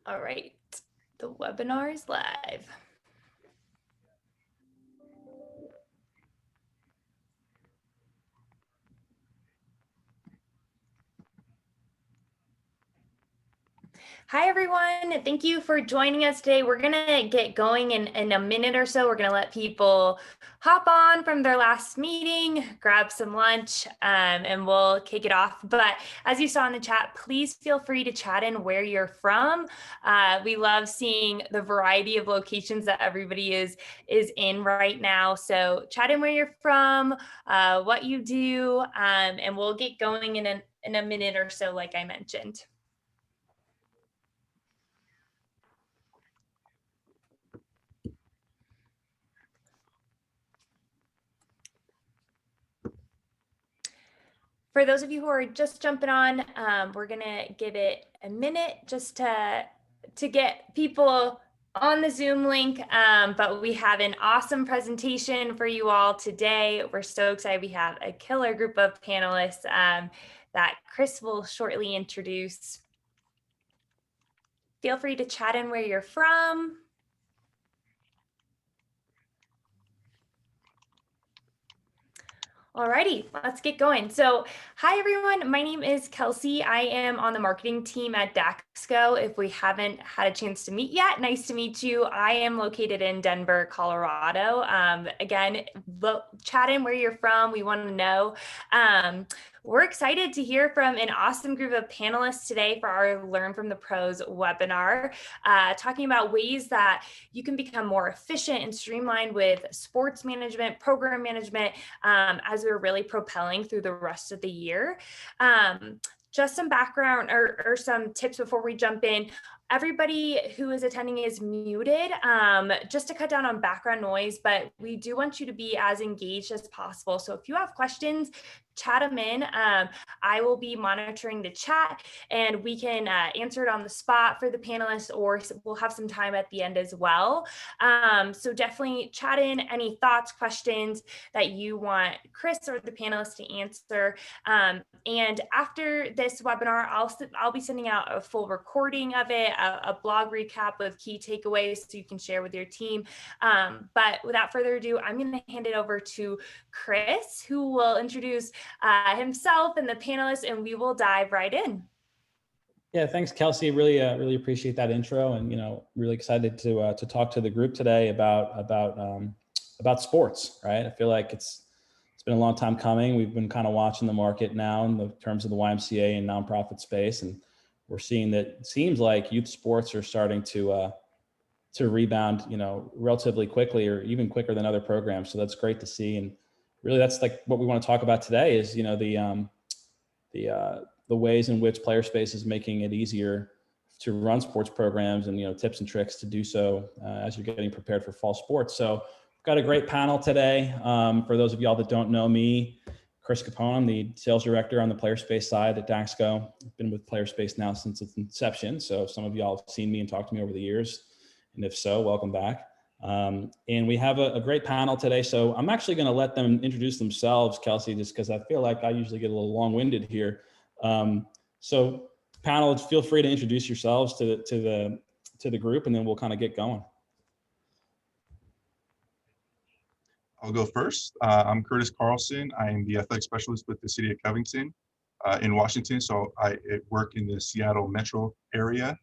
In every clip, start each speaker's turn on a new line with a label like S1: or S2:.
S1: All right, the webinar is live. Hi, everyone. Thank you for joining us today. We're going to get going in a minute or so. We're going to let people hop on from their last meeting, grab some lunch, and we'll kick it off. But as you saw in the chat, please feel free to chat in where you're from. We love seeing the variety of locations that everybody is in right now. So chat in where you're from, what you do, and we'll get going in a minute or so, like I mentioned. For those of you who are just jumping on, we're gonna give it a minute just to get people on the Zoom link, but we have an awesome presentation for you all today. We're so excited. We have a killer group of panelists that Chris will shortly introduce. Feel free to chat in where you're from. Alrighty, let's get going. So, hi everyone, my name is Kelsey. I am on the marketing team at Daxco. If we haven't had a chance to meet yet, nice to meet you. I am located in Denver, Colorado. Again, chat in where you're from. We want to know. We're excited to hear from an awesome group of panelists today for our Learn from the Pros webinar, talking about ways that you can become more efficient and streamlined with sports management, program management, as we're really propelling through the rest of the year. Just some background or some tips before we jump in. Everybody who is attending is muted, just to cut down on background noise, but we do want you to be as engaged as possible. So if you have questions, chat them in. I will be monitoring the chat and we can answer it on the spot for the panelists, or we'll have some time at the end as well. So definitely chat in any thoughts, questions that you want Chris or the panelists to answer. And after this webinar, I'll be sending out a full recording of it, a blog recap with key takeaways so you can share with your team. But without further ado, I'm going to hand it over to Chris, who will introduce himself and the panelists, and we will dive right in.
S2: Yeah, thanks, Kelsey. Really appreciate that intro, and really excited to talk to the group today about sports. Right, I feel like it's been a long time coming. We've been kind of watching the market now in the terms of the YMCA and nonprofit space, and we're seeing that it seems like youth sports are starting to rebound, relatively quickly, or even quicker than other programs. So that's great to see, and really that's like what we want to talk about today is the ways in which Playerspace is making it easier to run sports programs, and tips and tricks to do so as you're getting prepared for fall sports. So we've got a great panel today. For those of y'all that don't know me, Chris Capone, I'm the sales director on the Playerspace side at Daxco. I've been with Playerspace now since its inception. So some of y'all have seen me and talked to me over the years. And if so, welcome back. And we have a great panel today. So I'm actually going to let them introduce themselves, Kelsey, just because I feel like I usually get a little long-winded here. So panel, feel free to introduce yourselves to the group, and then we'll kind of get going.
S3: I'll go first. I'm Curtis Carlson. I am the athletic specialist with the city of Covington in Washington. So I work in the Seattle metro area.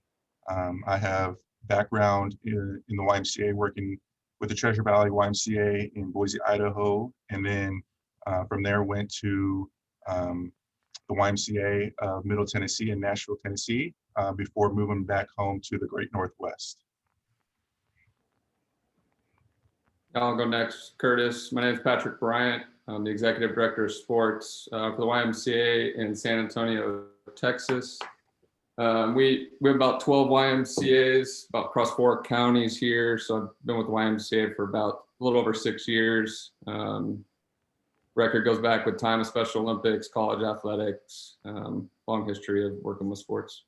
S3: I have background in the YMCA, working with the Treasure Valley YMCA in Boise, Idaho. And then from there went to the YMCA of Middle Tennessee and Nashville, Tennessee, before moving back home to the Great Northwest.
S4: I'll go next, Curtis. My name is Patrick Bryant. I'm the Executive Director of Sports for the YMCA in San Antonio, Texas. We have about 12 YMCAs, about across 4 counties here. So I've been with the YMCA for about a little over 6 years. Record goes back with time of Special Olympics, college athletics, long history of working with sports.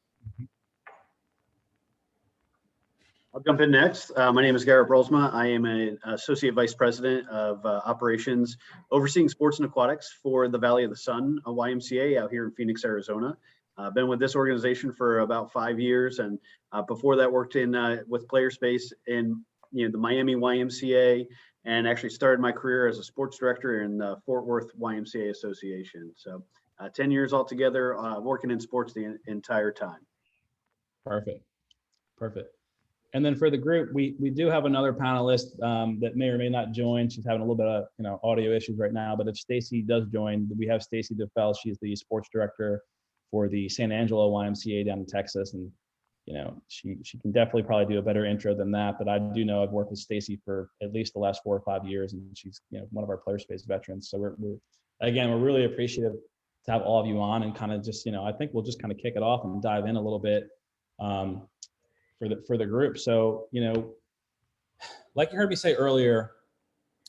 S5: I'll jump in next. My name is Garrett Brosma. I am an Associate Vice President of Operations, overseeing sports and aquatics for the Valley of the Sun YMCA out here in Phoenix, Arizona. I've been with this organization for about 5 years, and before that worked in with Playerspace in the Miami YMCA, and actually started my career as a sports director in the Fort Worth YMCA Association. So 10 years altogether, working in sports the entire time.
S2: Perfect. And then for the group, we do have another panelist that may or may not join. She's having a little bit of audio issues right now, but if Stacey does join, we have Stacey Defeld. She's the sports director for the San Angelo YMCA down in Texas, and she can definitely probably do a better intro than that. But I do know I've worked with Stacey for at least the last 4 or 5 years, and she's one of our Playerspace veterans. So we're really appreciative to have all of you on, and kind of just I think we'll just kind of kick it off and dive in a little bit. For the group. So, like you heard me say earlier,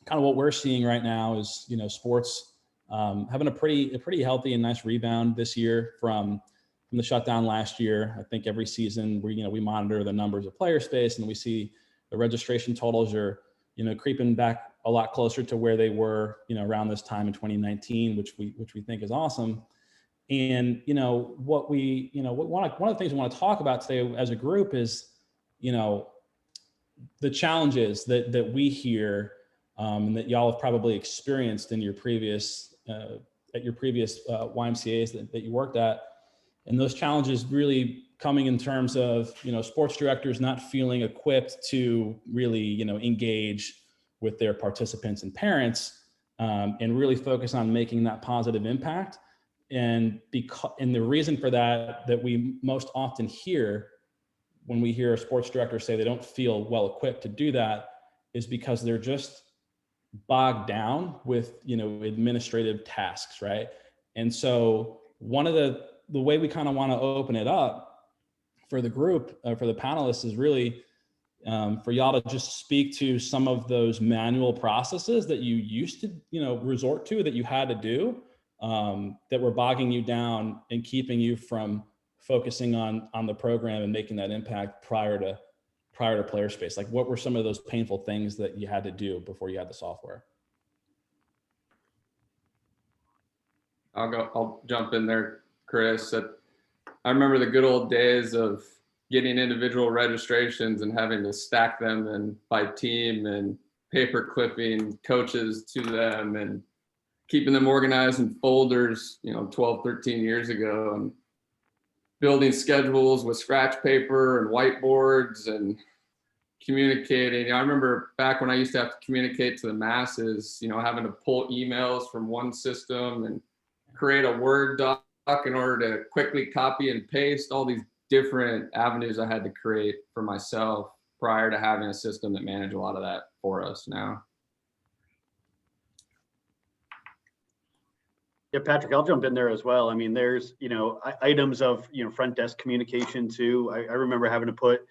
S2: kind of what we're seeing right now is, sports having a pretty healthy and nice rebound this year from the shutdown last year. I think every season we monitor the numbers of Playerspace, and we see the registration totals are, creeping back a lot closer to where they were, around this time in 2019, which we think is awesome. And one of the things we want to talk about today as a group is the challenges that we hear and that y'all have probably experienced in your previous YMCAs that you worked at, and those challenges really coming in terms of sports directors not feeling equipped to really engage with their participants and parents and really focus on making that positive impact. And the reason for that we most often hear when we hear a sports director say they don't feel well equipped to do that is because they're just bogged down with administrative tasks, right? And so one of the way we kind of want to open it up for the group, for the panelists, is really for y'all to just speak to some of those manual processes that you used to resort to, that you had to do, that were bogging you down and keeping you from focusing on the program and making that impact prior to Playerspace. Like, what were some of those painful things that you had to do before you had the software?
S4: I'll jump in there, Chris. I remember the good old days of getting individual registrations and having to stack them and by team and paper clipping coaches to them and keeping them organized in folders, 12, 13 years ago, and building schedules with scratch paper and whiteboards and communicating. I remember back when I used to have to communicate to the masses, having to pull emails from one system and create a Word doc in order to quickly copy and paste, all these different avenues I had to create for myself prior to having a system that managed a lot of that for us now.
S5: Yeah, Patrick, I'll jump in there as well. I mean, there's, items of, front desk communication too. I remember having to put,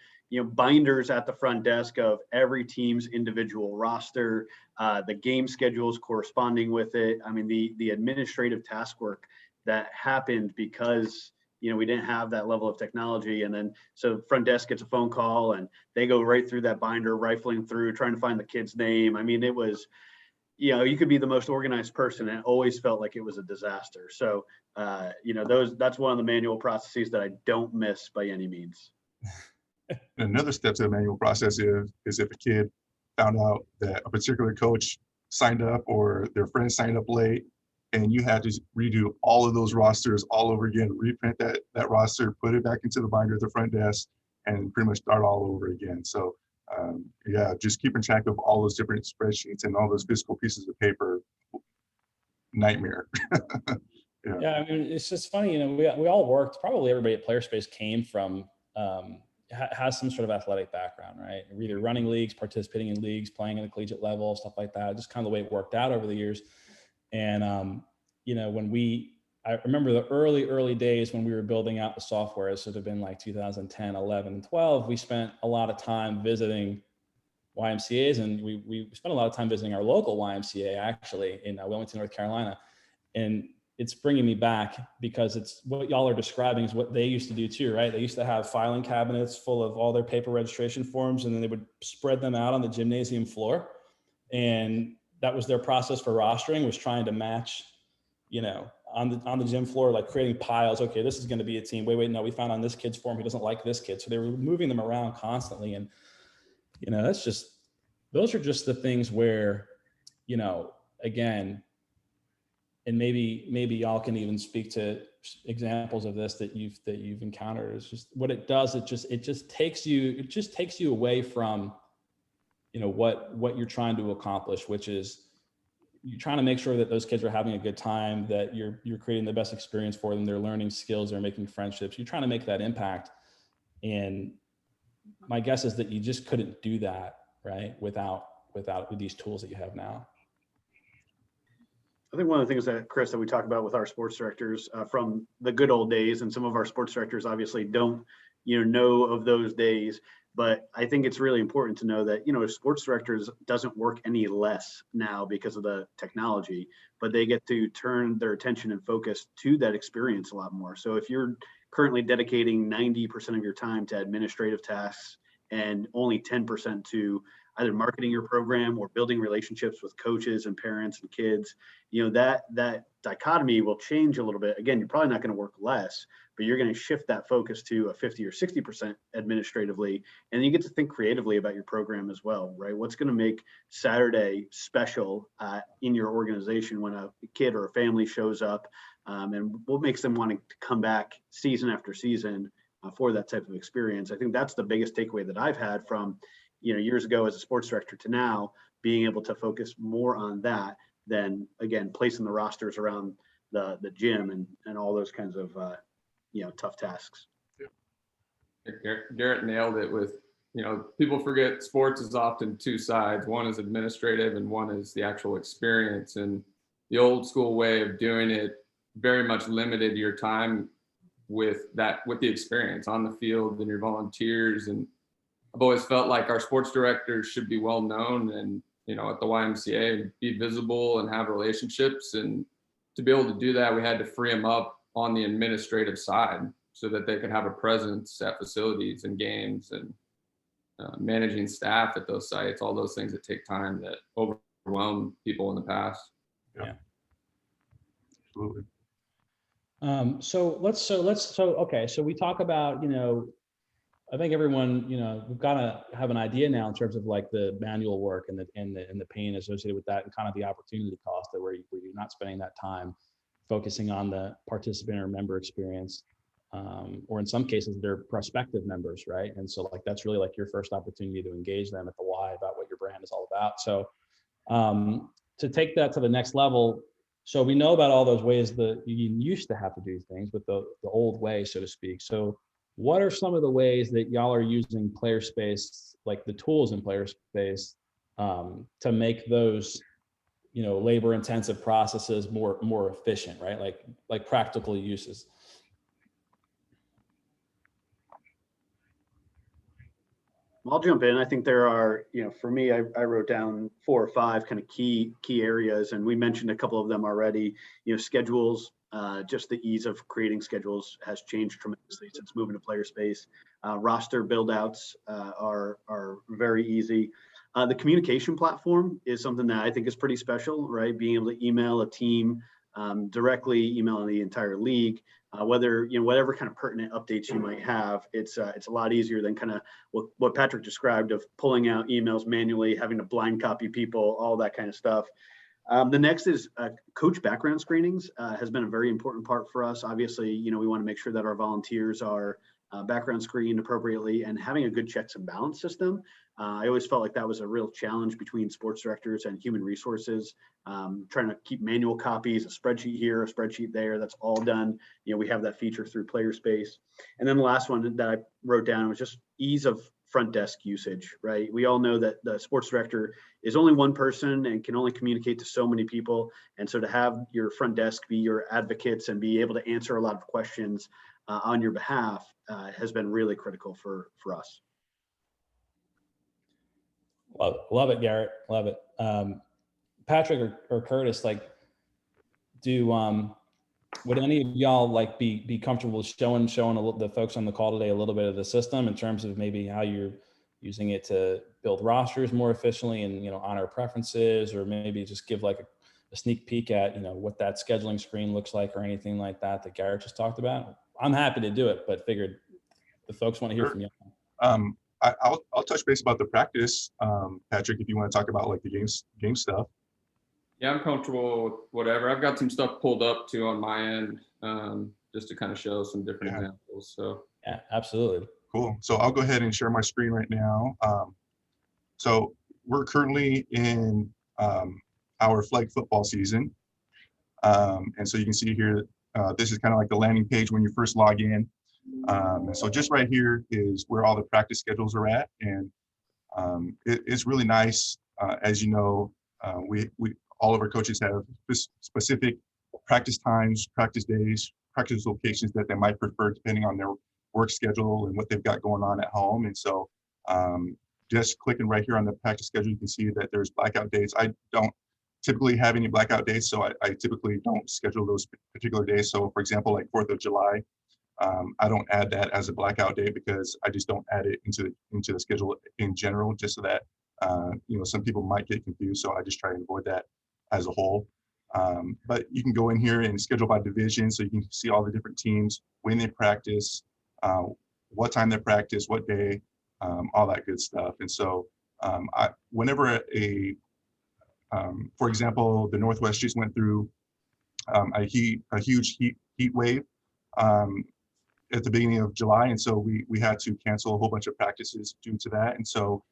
S5: binders at the front desk of every team's individual roster, the game schedules corresponding with it. I mean, the administrative task work that happened because, we didn't have that level of technology. And then, so front desk gets a phone call and they go right through that binder, rifling through, trying to find the kid's name. I mean, it was, you could be the most organized person and it always felt like it was a disaster. So, that's one of the manual processes that I don't miss by any means.
S3: Another step to the manual process is if a kid found out that a particular coach signed up or their friend signed up late, and you had to redo all of those rosters all over again, reprint that roster, put it back into the binder at the front desk, and pretty much start all over again. So just keeping track of all those different spreadsheets and all those physical pieces of paper, nightmare.
S2: Yeah, I mean, it's just funny, we all worked, probably everybody at Playerspace came from, has some sort of athletic background, right? We're either running leagues, participating in leagues, playing at the collegiate level, stuff like that, just kind of the way it worked out over the years. And, I remember the early days when we were building out the software, it should have been like 2010, 11, and 12, we spent a lot of time visiting YMCAs, and we spent a lot of time visiting our local YMCA actually in Wilmington, North Carolina. And it's bringing me back because it's what y'all are describing is what they used to do too, right? They used to have filing cabinets full of all their paper registration forms, and then they would spread them out on the gymnasium floor. And that was their process for rostering, was trying to match, on the gym floor, like creating piles. Okay, this is going to be a team. Wait, no, we found on this kid's form he doesn't like this kid. So they were moving them around constantly. And, those are just the things where, again, and maybe y'all can even speak to examples of this that you've encountered. It's just what it does. It just takes you away from, what you're trying to accomplish, which is you're trying to make sure that those kids are having a good time, that you're creating the best experience for them. They're learning skills, they're making friendships. You're trying to make that impact. And my guess is that you just couldn't do that, right, with these tools that you have now.
S5: I think one of the things that, Chris, that we talk about with our sports directors from the good old days, and some of our sports directors obviously don't, know of those days, but I think it's really important to know that, a sports directors doesn't work any less now because of the technology, but they get to turn their attention and focus to that experience a lot more. So if you're currently dedicating 90% of your time to administrative tasks and only 10% to either marketing your program or building relationships with coaches and parents and kids, that dichotomy will change a little bit. Again, you're probably not going to work less, but you're going to shift that focus to a 50 or 60% administratively. And you get to think creatively about your program as well, right? What's going to make Saturday special in your organization when a kid or a family shows up, and what makes them want to come back season after season for that type of experience? I think that's the biggest takeaway that I've had from, years ago as a sports director to now, being able to focus more on that than, again, placing the rosters around the gym and all those kinds of, tough tasks.
S4: Garrett nailed it with, people forget sports is often two sides. One is administrative and one is the actual experience. And the old school way of doing it very much limited your time with the experience on the field and your volunteers. And I've always felt like our sports directors should be well known and, at the YMCA, be visible and have relationships. And to be able to do that, we had to free them up on the administrative side so that they could have a presence at facilities and games and managing staff at those sites, all those things that take time that overwhelm people in the past.
S3: Yeah. Absolutely.
S2: So we talk about, I think everyone, we've got to have an idea now in terms of like the manual work and the pain associated with that, and kind of the opportunity cost that where you're not spending that time focusing on the participant or member experience, or in some cases they're prospective members, right? And so like that's really like your first opportunity to engage them at the why about what your brand is all about. So to take that to the next level, so we know about all those ways that you used to have to do things with the old way, so to speak. So what are some of the ways that y'all are using Playerspace, like the tools in Playerspace, to make those, labor-intensive processes more efficient, right? Like practical uses.
S5: I'll jump in. I think there are, for me, I wrote down 4 or 5 kind of key areas, and we mentioned a couple of them already. Schedules, just the ease of creating schedules has changed tremendously since moving to Playerspace. Roster build-outs are very easy. The communication platform is something that I think is pretty special, right? Being able to email a team directly, emailing the entire league, whether, whatever kind of pertinent updates you might have, it's a lot easier than kind of what Patrick described of pulling out emails manually, having to blind copy people, all that kind of stuff. The next is coach background screenings has been a very important part for us. Obviously, we want to make sure that our volunteers are background screened appropriately, and having a good checks and balance system. I always felt like that was a real challenge between sports directors and human resources, trying to keep manual copies, a spreadsheet here, a spreadsheet there. That's all done. We have that feature through Playerspace. And then the last one that I wrote down was just ease of front desk usage, right? We all know that the sports director is only one person and can only communicate to so many people. And so to have your front desk be your advocates and be able to answer a lot of questions on your behalf has been really critical for us.
S2: Love it, Garrett. Love it. Patrick or Curtis, like, would any of y'all like be comfortable showing the folks on the call today a little bit of the system in terms of maybe how you're using it to build rosters more efficiently and honor preferences, or maybe just give like a sneak peek at, what that scheduling screen looks like or anything like that Garrett just talked about, I'm happy to do it, but figured the folks want to hear
S3: Sure.
S2: from you.
S3: I'll touch base about the practice, Patrick, if you want to talk about like the game stuff.
S4: Yeah, I'm comfortable with whatever. I've got some stuff pulled up too on my end, just to kind of show some different examples. So
S2: yeah, absolutely.
S3: Cool. So I'll go ahead and share my screen right now. So we're currently in our flag football season. And so you can see here, this is kind of like the landing page when you first log in. And so just right here is where all the practice schedules are at. And it's really nice. As you know, we all of our coaches have specific practice times, practice days, practice locations that they might prefer depending on their work schedule and what they've got going on at home. And so just clicking right here on the practice schedule, you can see that there's blackout dates. I don't typically have any blackout dates, so I typically don't schedule those particular days. So for example, like 4th of July, I don't add that as a blackout day because I just don't add it into the schedule in general, just so that some people might get confused. So I just try and avoid that as a whole. But you can go in here and schedule by division, so you can see all the different teams, when they practice, what time they practice, what day, all that good stuff. And so whenever for example, the Northwest just went through a huge heat wave at the beginning of July, and so we had to cancel a whole bunch of practices due to that. And so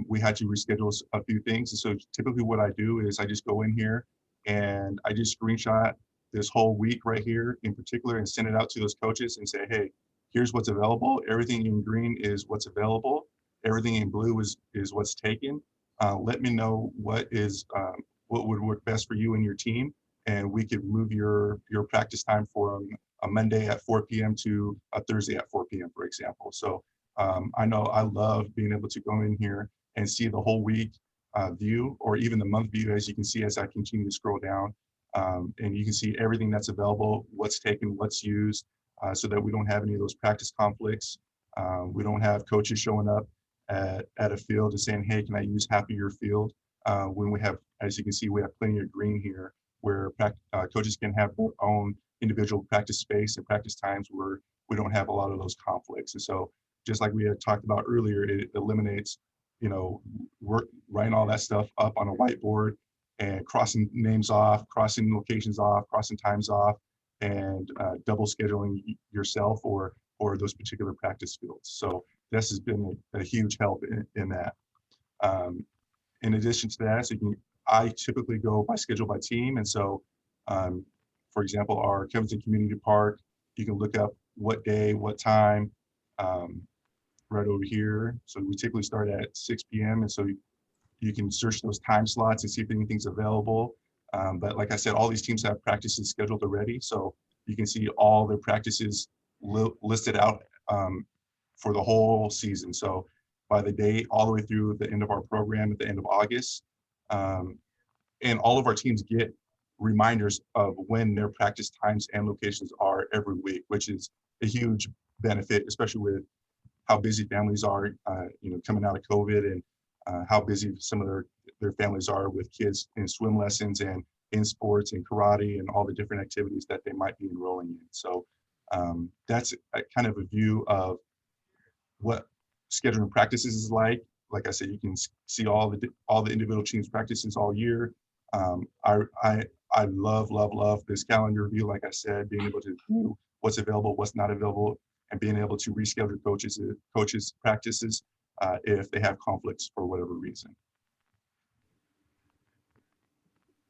S3: we had to reschedule a few things. And so typically what I do is I just go in here and I just screenshot this whole week right here in particular and send it out to those coaches and say, hey, here's what's available. Everything in green is what's available. Everything in blue is what's taken. Let me know what would work best for you and your team, and we could move your practice time from a Monday at 4 p.m. to a Thursday at 4 p.m., for example. So I know I love being able to go in here and see the whole week view, or even the month view, as you can see as I continue to scroll down. And you can see everything that's available, what's taken, what's used, so that we don't have any of those practice conflicts. We don't have coaches showing up at a field and saying, hey, can I use half of your field? When we have, as you can see, we have plenty of green here where coaches can have their own individual practice space and practice times where we don't have a lot of those conflicts. And so just like we had talked about earlier, it eliminates, writing all that stuff up on a whiteboard and crossing names off, crossing locations off, crossing times off, and double scheduling yourself or those particular practice fields. So this has been a huge help in that. In addition to that, I typically go by schedule by team. And so, for example, our Covington Community Park, you can look up what day, what time, right over here. So we typically start at 6 p.m. And so you can search those time slots and see if anything's available. But like I said, all these teams have practices scheduled already. So you can see all their practices listed out for the whole season. So by the date, all the way through the end of our program at the end of August. And all of our teams get reminders of when their practice times and locations are every week, which is a huge benefit, especially with how busy families are, coming out of COVID, and how busy some of their families are with kids in swim lessons and in sports and karate and all the different activities that they might be enrolling in. So that's a kind of a view of what scheduling practices is like. Like I said, you can see all the individual teams practices all year. I love this calendar view. Like I said, being able to do what's available, what's not available, and being able to reschedule coaches practices if they have conflicts for whatever reason.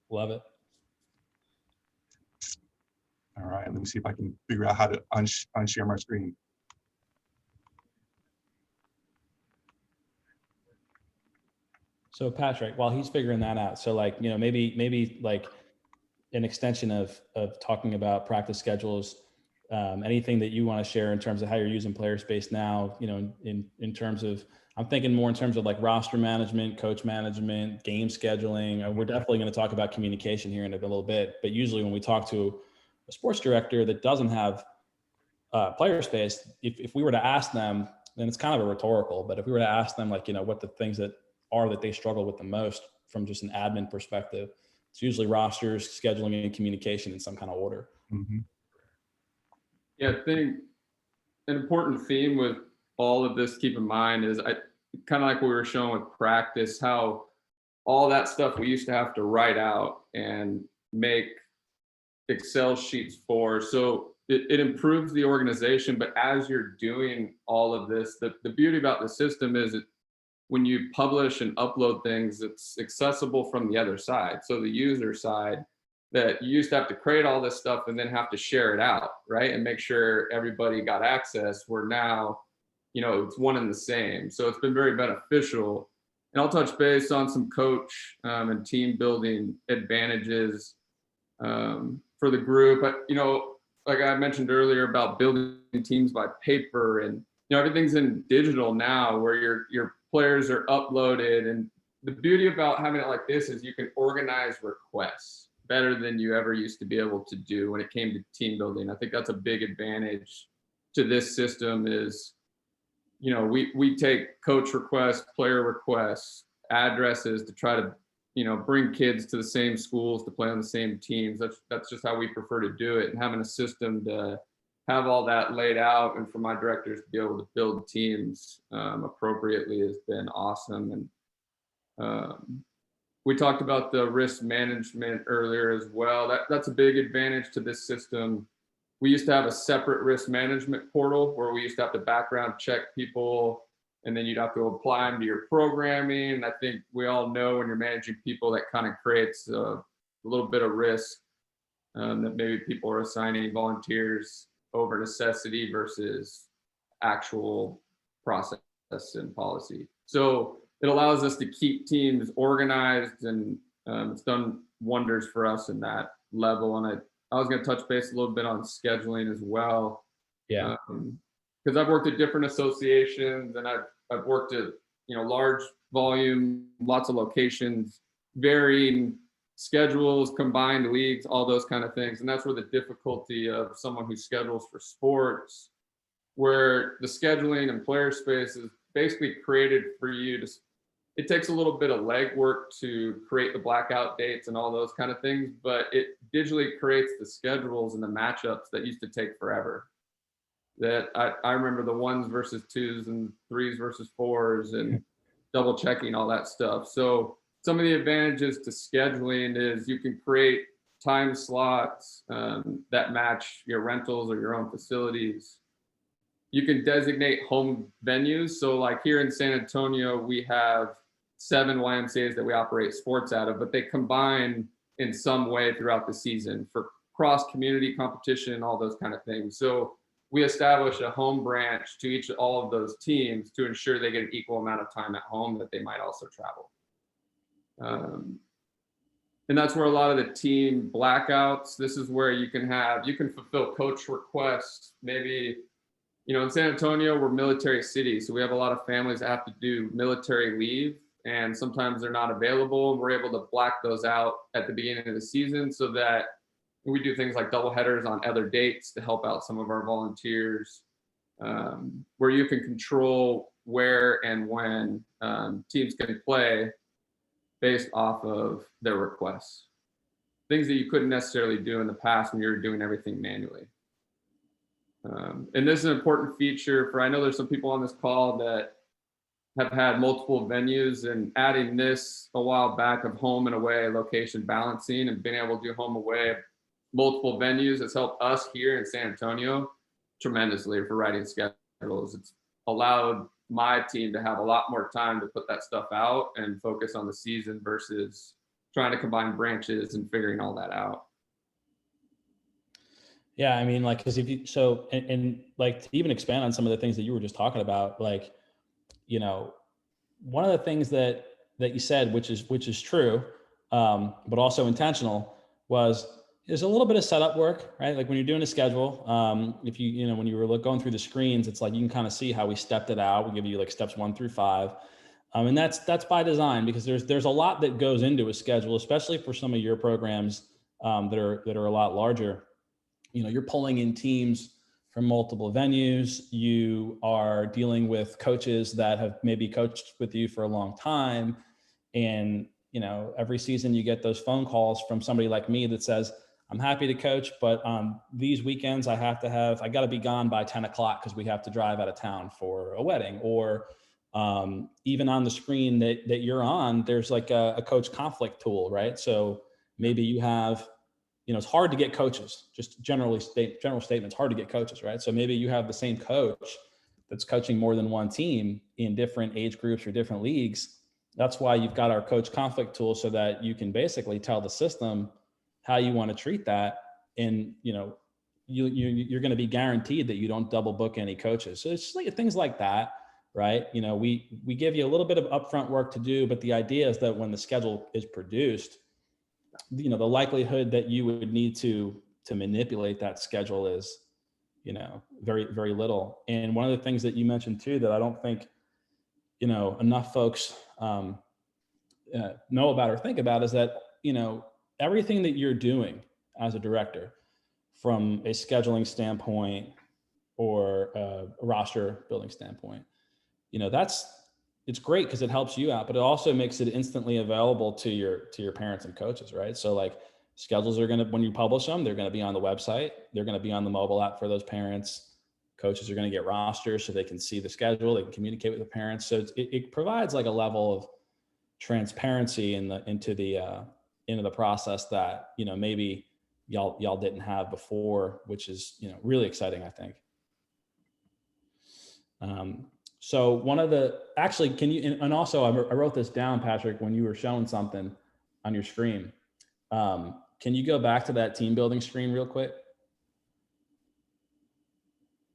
S2: Love it.
S3: All right, let me see if I can figure out how to unshare my screen.
S2: So Patrick, while he's figuring that out, so maybe like an extension of talking about practice schedules, anything that you want to share in terms of how you're using Playerspace now, in terms of, I'm thinking more in terms of like roster management, coach management, game scheduling. We're definitely going to talk about communication here in a little bit, but usually when we talk to a sports director that doesn't have Playerspace, if we were to ask them, and it's kind of a rhetorical, but if we were to ask them what the things that they struggle with the most from just an admin perspective, It's usually rosters, scheduling, and communication in some kind of order.
S3: Mhm.
S4: Yeah, I think an important theme with all of this, keep in mind, is kind of like what we were showing with practice, how all that stuff we used to have to write out and make Excel sheets for. So it improves the organization, but as you're doing all of this, the beauty about the system is when you publish and upload things, it's accessible from the other side. So the user side, that you used to have to create all this stuff and then have to share it out, right? And make sure everybody got access, where now, it's one and the same. So it's been very beneficial. And I'll touch base on some coach and team building advantages for the group. But, like I mentioned earlier about building teams by paper, and, everything's in digital now, where your players are uploaded. And the beauty about having it like this is you can organize requests better than you ever used to be able to do when it came to team building. I think that's a big advantage to this system is, we take coach requests, player requests, addresses to try to, bring kids to the same schools to play on the same teams. That's just how we prefer to do it. And having a system to have all that laid out, and for my directors to be able to build teams appropriately has been awesome. And we talked about the risk management earlier as well. That's a big advantage to this system. We used to have a separate risk management portal where we used to have to background check people, and then you'd have to apply them to your programming. And I think we all know when you're managing people, that kind of creates a little bit of risk, that maybe people are assigning volunteers over necessity versus actual process and policy. So it allows us to keep teams organized, and it's done wonders for us in that level. And I was going to touch base a little bit on scheduling as well.
S2: Yeah.
S4: Because I've worked at different associations, and I've worked at large volume, lots of locations, varying schedules, combined leagues, all those kind of things. And that's where the difficulty of someone who schedules for sports, where the scheduling and Playerspace is basically created for you to. It takes a little bit of legwork to create the blackout dates and all those kind of things, but it digitally creates the schedules and the matchups that used to take forever. That I remember the 1s versus 2s and 3s versus 4s and double checking all that stuff. So some of the advantages to scheduling is you can create time slots that match your rentals or your own facilities. You can designate home venues. So like here in San Antonio, we have 7 YMCAs that we operate sports out of, but they combine in some way throughout the season for cross community competition, all those kind of things. So we establish a home branch to all of those teams to ensure they get an equal amount of time at home that they might also travel. And that's where a lot of the team blackouts, this is where you can fulfill coach requests. Maybe, in San Antonio, we're military city. So we have a lot of families that have to do military leave, and sometimes they're not available. And we're able to black those out at the beginning of the season so that we do things like double headers on other dates to help out some of our volunteers, where you can control where and when teams can play based off of their requests. Things that you couldn't necessarily do in the past when you were doing everything manually. And this is an important feature I know there's some people on this call that have had multiple venues, and adding this a while back of home and away location balancing and being able to do home away multiple venues has helped us here in San Antonio tremendously for writing schedules. It's allowed my team to have a lot more time to put that stuff out and focus on the season versus trying to combine branches and figuring all that out.
S2: Yeah, I mean, like, because if you and like to even expand on some of the things that you were just talking about, like, one of the things that you said, which is true, but also intentional, there's a little bit of setup work, right? Like when you're doing a schedule, if when you were going through the screens, it's like you can kind of see how we stepped it out. We give you like steps 1 through 5. And that's by design, because there's a lot that goes into a schedule, especially for some of your programs that are a lot larger. You're pulling in teams from multiple venues. You are dealing with coaches that have maybe coached with you for a long time, and every season you get those phone calls from somebody like me that says, I'm happy to coach, but these weekends I got to be gone by 10 o'clock because we have to drive out of town for a wedding. Or even on the screen that you're on, there's like a coach conflict tool, right? So maybe you have, it's hard to get coaches, just general statements, hard to get coaches, right? So maybe you have the same coach that's coaching more than one team in different age groups or different leagues. That's why you've got our coach conflict tool, so that you can basically tell the system how you want to treat that. And, you're going to be guaranteed that you don't double book any coaches. So it's like things like that, right? We give you a little bit of upfront work to do, but the idea is that when the schedule is produced, the likelihood that you would need to manipulate that schedule is, very, very little. And one of the things that you mentioned too, that I don't think, enough folks know about or think about, is that, everything that you're doing as a director from a scheduling standpoint or a roster building standpoint, it's great because it helps you out, but it also makes it instantly available to your parents and coaches, right? So like schedules are when you publish them, they're going to be on the website. They're going to be on the mobile app for those parents. Coaches are going to get rosters so they can see the schedule. They can communicate with the parents. So it provides like a level of transparency into the process that, maybe y'all didn't have before, which is, really exciting, I think. So one of can you, and also I wrote this down, Patrick, when you were showing something on your screen. Can you go back to that team building screen real quick?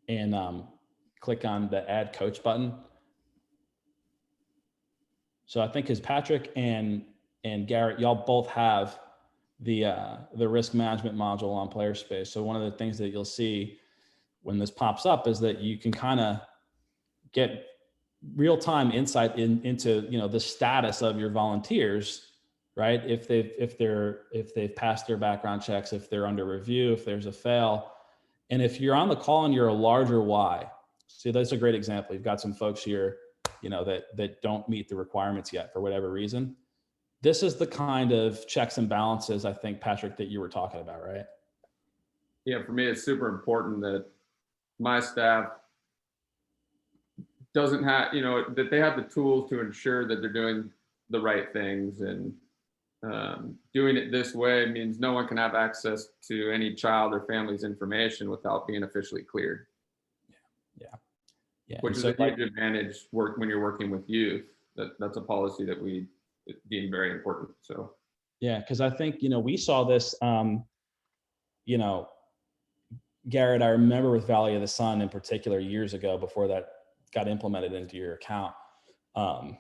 S2: And click on the add coach button. So I think because Patrick and Garrett, y'all both have the risk management module on Playerspace. So one of the things that you'll see when this pops up is that you can kind of get real-time insight into the status of your volunteers, right? If they've passed their background checks, if they're under review, if there's a fail. And if you're on the call and you're a larger why, see, that's a great example. You've got some folks here, that don't meet the requirements yet for whatever reason. This is the kind of checks and balances, I think, Patrick, that you were talking about, right?
S4: Yeah, for me, it's super important that my staff doesn't have, that they have the tools to ensure that they're doing the right things. And doing it this way means no one can have access to any child or family's information without being officially cleared. Yeah. Which is a huge advantage when you're working with youth. That's a policy that we deem very important. So.
S2: Yeah, because I think, we saw this, Garrett, I remember with Valley of the Sun in particular years ago, before that got implemented into your account. I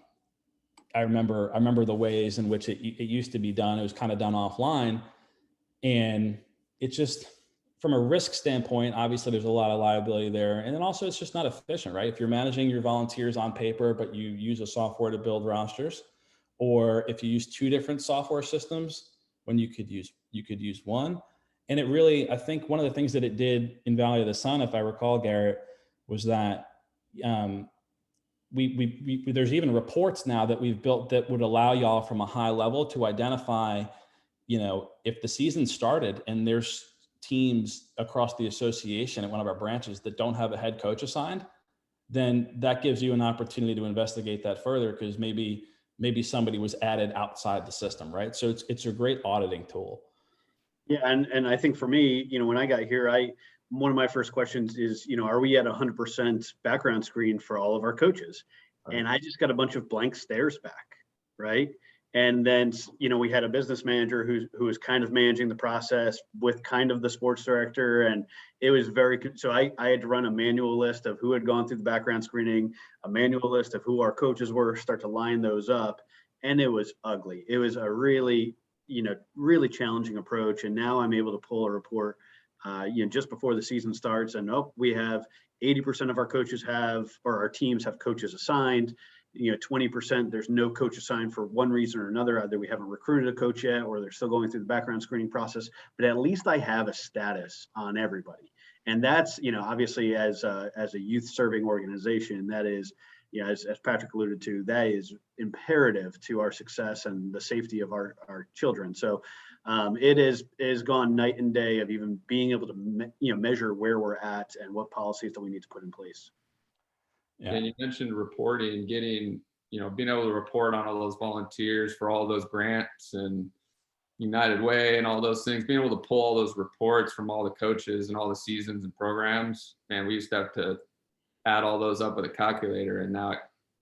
S2: remember the ways in which it used to be done. It was kind of done offline, and it just, from a risk standpoint, obviously there's a lot of liability there. And then also it's just not efficient, right? If you're managing your volunteers on paper, but you use a software to build rosters, or if you use two different software systems when you could use one. And it really, I think one of the things that it did in Valley of the Sun, if I recall, Garrett, was that there's even reports now that we've built that would allow y'all from a high level to identify, if the season started and there's teams across the association at one of our branches that don't have a head coach assigned, then that gives you an opportunity to investigate that further, because maybe somebody was added outside the system, right? So it's a great auditing tool.
S5: Yeah, and I think for me, when I got here, one of my first questions is, are we at 100% background screen for all of our coaches? And I just got a bunch of blank stares back, right? And then, we had a business manager who was kind of managing the process with kind of the sports director. And it was so I had to run a manual list of who had gone through the background screening, a manual list of who our coaches were, start to line those up. And it was ugly. It was a really, really challenging approach. And now I'm able to pull a report, just before the season starts, and we have 80% of our coaches or our teams have coaches assigned. 20%, there's no coach assigned for one reason or another. Either we haven't recruited a coach yet, or they're still going through the background screening process, but at least I have a status on everybody. And that's, obviously as a youth serving organization, that is, as Patrick alluded to, that is imperative to our success and the safety of our children. So it is gone night and day of even being able to, measure where we're at and what policies that we need to put in place.
S4: Yeah. And you mentioned reporting, getting, being able to report on all those volunteers for all those grants and United Way and all those things, being able to pull all those reports from all the coaches and all the seasons and programs. Man, we used to have to add all those up with a calculator, and now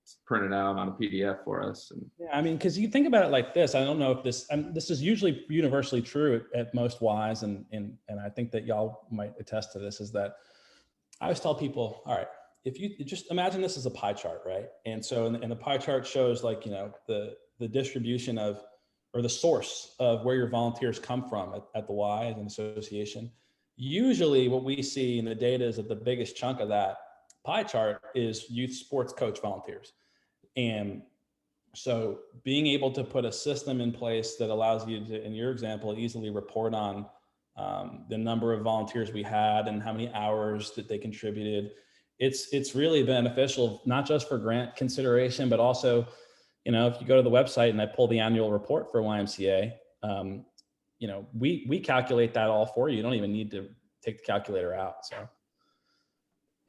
S4: it's printed out on a PDF for us. And
S2: yeah, I mean, because you think about it like this, I don't know if this is usually universally true at most Ys, and I think that y'all might attest to this, is that I always tell people, all right, if you just imagine this as a pie chart, right? And so, and the pie chart shows like, the distribution of, or the source of where your volunteers come from at the Y as an association. Usually what we see in the data is that the biggest chunk of that pie chart is youth sports coach volunteers. And so being able to put a system in place that allows you to, in your example, easily report on the number of volunteers we had and how many hours that they contributed, it's really beneficial, not just for grant consideration, but also, if you go to the website and I pull the annual report for YMCA, we calculate that all for you. You don't even need to take the calculator out. So,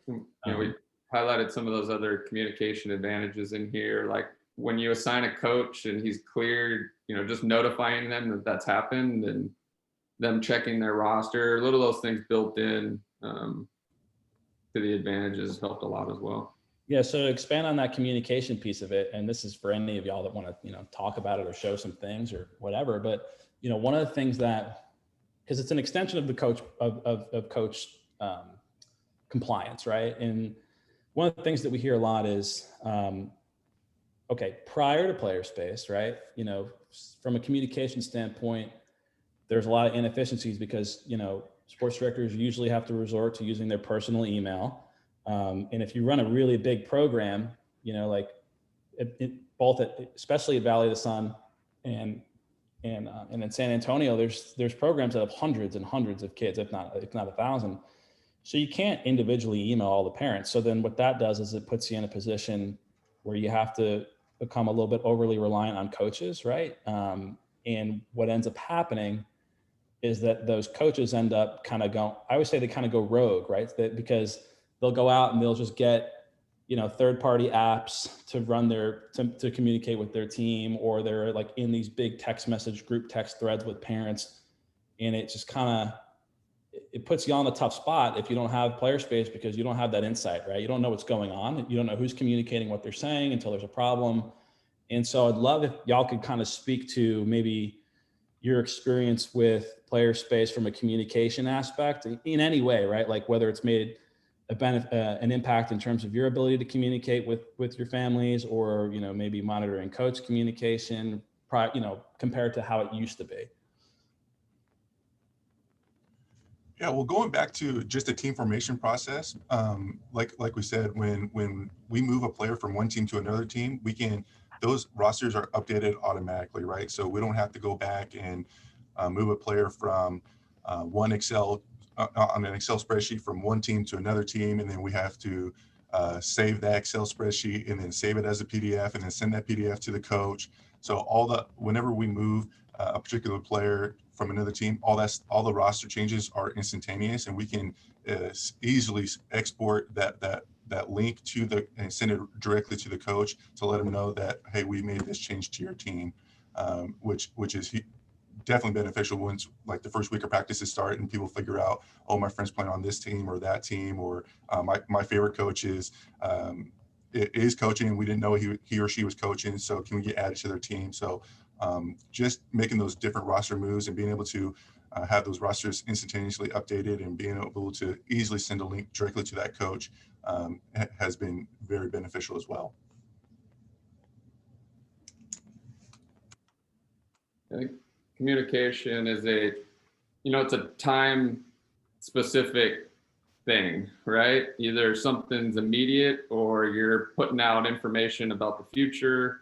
S4: we highlighted some of those other communication advantages in here, like when you assign a coach and he's cleared, just notifying them that that's happened and them checking their roster, little those things built in to the advantages helped a lot as well.
S2: Yeah, so to expand on that communication piece of it, and this is for any of y'all that want to, talk about it or show some things or whatever, but, one of the things that, because it's an extension of the coach, of coach compliance, right? And one of the things that we hear a lot is, okay, prior to Playerspace, right? From a communication standpoint, there's a lot of inefficiencies because, sports directors usually have to resort to using their personal email. And if you run a really big program, like especially at Valley of the Sun and in San Antonio, there's programs that have hundreds and hundreds of kids, if not 1,000. So you can't individually email all the parents. So then what that does is it puts you in a position where you have to become a little bit overly reliant on coaches, right? And what ends up happening is that those coaches end up kind of going, I always say they kind of go rogue, right? Because they'll go out and they'll just get, third-party apps to run to communicate with their team, or they're like in these big text message group text threads with parents. And it just kind of, it puts you on a tough spot if you don't have Playerspace, because you don't have that insight, right? You don't know what's going on. You don't know who's communicating what they're saying until there's a problem. And so I'd love if y'all could kind of speak to maybe your experience with Playerspace from a communication aspect in any way, right? Like whether it's made an impact in terms of your ability to communicate with your families, or, maybe monitoring coach communication, compared to how it used to be.
S3: Yeah, well, going back to just the team formation process, like we said, when we move a player from one team to another team, those rosters are updated automatically, right? So we don't have to go back and move a player from on an Excel spreadsheet from one team to another team, and then we have to save that Excel spreadsheet and then save it as a PDF and then send that PDF to the coach. So whenever we move a particular player from another team, all the roster changes are instantaneous, and we can easily export that link and send it directly to the coach to let them know that, hey, we made this change to your team, which is definitely beneficial once like the first week of practices start and people figure out, oh, my friend's playing on this team or that team, or my favorite coach is coaching and we didn't know he or she was coaching, so can we get added to their team? So just making those different roster moves and being able to have those rosters instantaneously updated and being able to easily send a link directly to that coach has been very beneficial as well.
S4: I think communication is it's a time specific thing, right? Either something's immediate or you're putting out information about the future.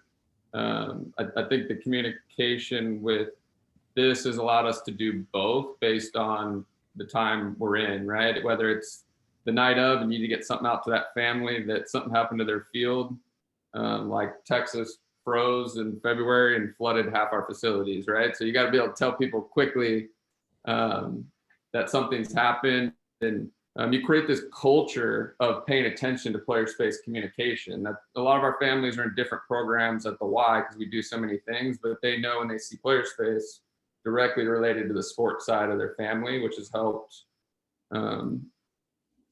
S4: I think the communication with this has allowed us to do both based on the time we're in, right? Whether it's the night of and you need to get something out to that family, that something happened to their field, like Texas froze in February and flooded half our facilities, right? So you got to be able to tell people quickly that something's happened, and you create this culture of paying attention to player space communication. That a lot of our families are in different programs at the Y because we do so many things, but they know when they see player space directly related to the sports side of their family, which has helped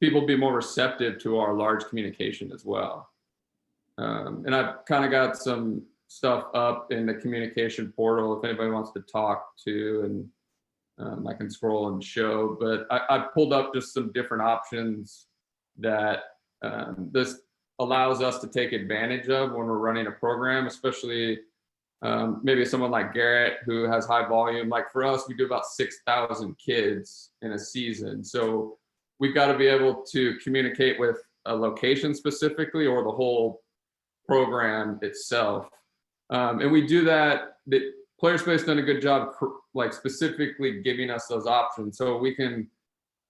S4: people be more receptive to our large communication as well. And I've kind of got some stuff up in the communication portal if anybody wants to talk to, and I can scroll and show, but I pulled up just some different options that this allows us to take advantage of when we're running a program, especially maybe someone like Garrett who has high volume. Like for us, we do about 6,000 kids in a season. So we've got to be able to communicate with a location specifically or the whole program itself. And we do that. Playerspace done a good job, like specifically giving us those options. So we can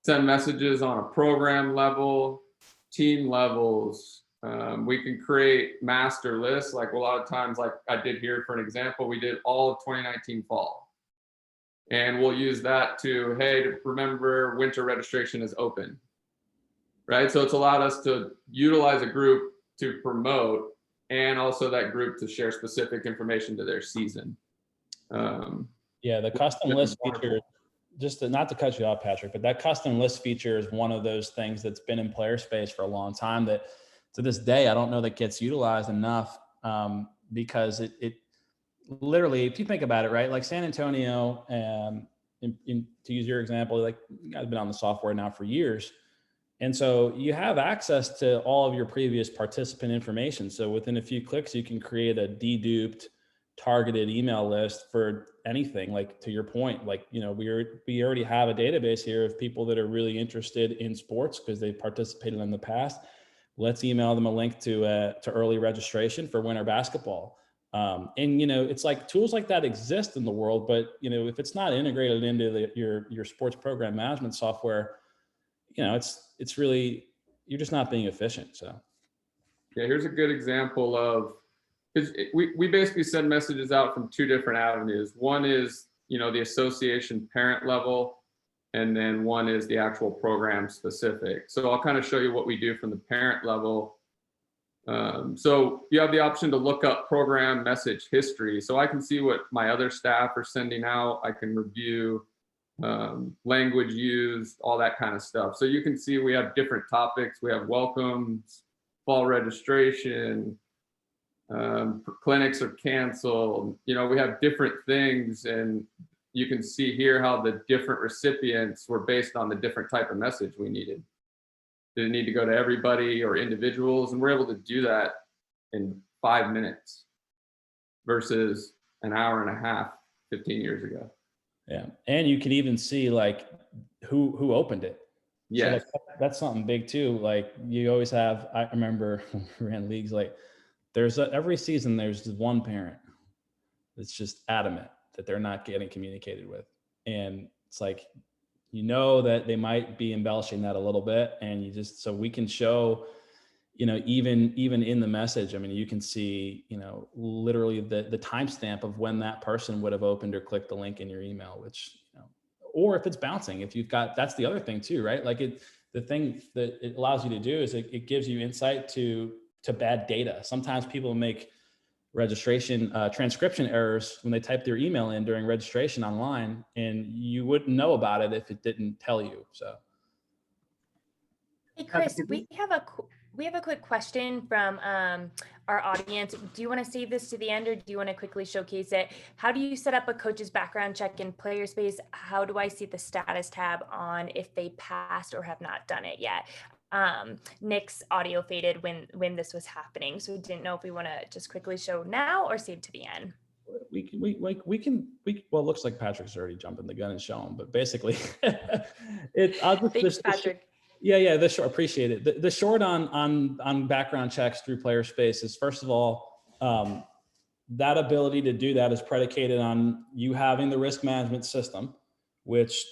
S4: send messages on a program level, team levels. We can create master lists. Like a lot of times, like I did here for an example, we did all of 2019 fall. And we'll use that to, hey, remember winter registration is open, right? So it's allowed us to utilize a group to promote and also that group to share specific information to their season.
S2: Yeah, the custom list feature, just not to cut you off, Patrick, but that custom list feature is one of those things that's been in Playerspace for a long time that to this day, I don't know that gets utilized enough because it literally, if you think about it, right, like San Antonio, to use your example, like you guys have been on the software now for years. And so you have access to all of your previous participant information. So within a few clicks, you can create a deduped targeted email list for anything. Like to your point, like, you know, we already have a database here of people that are really interested in sports because they've participated in the past. Let's email them a link to early registration for winter basketball. And, you know, it's like tools like that exist in the world, but, you know, if it's not integrated into your sports program management software, you know, it's really, you're just not being efficient. So.
S4: Yeah, here's a good example of, we basically send messages out from two different avenues. One is, you know, the association parent level, and then one is the actual program specific. So I'll kind of show you what we do from the parent level. So you have the option to look up program message history. So I can see what my other staff are sending out. I can review language used, all that kind of stuff. So you can see we have different topics. We have welcomes, fall registration, clinics are canceled. You know, we have different things, and you can see here how the different recipients were based on the different type of message we needed. Did it need to go to everybody or individuals? And we're able to do that in 5 minutes versus an hour and a half 15 years ago.
S2: Yeah, and you can even see like who opened it.
S4: Yeah,
S2: so that's something big too. Like you always have. I remember when we ran leagues, like every season there's one parent that's just adamant that they're not getting communicated with, and it's like, you know, that they might be embellishing that a little bit, and you just, so we can show, you know, even in the message, I mean, you can see, you know, literally the timestamp of when that person would have opened or clicked the link in your email, which, you know, or if it's bouncing, if you've got, that's the other thing too, right? Like the thing that it allows you to do is it gives you insight to bad data. Sometimes people make registration transcription errors when they type their email in during registration online, and you wouldn't know about it if it didn't tell you. So,
S1: hey Chris, we have a quick question from our audience. Do you want to save this to the end, or do you want to quickly showcase it? How do you set up a coach's background check in Playerspace? How do I see the status tab on if they passed or have not done it yet? Nick's audio faded when this was happening, so we didn't know if we want to just quickly show now or save to the end.
S2: we can well, it looks like Patrick's already jumping the gun and showing, but basically
S1: Thanks, Patrick.
S2: Yeah, the short, appreciate it. The short on background checks through Playerspace is, first of all, that ability to do that is predicated on you having the risk management system, which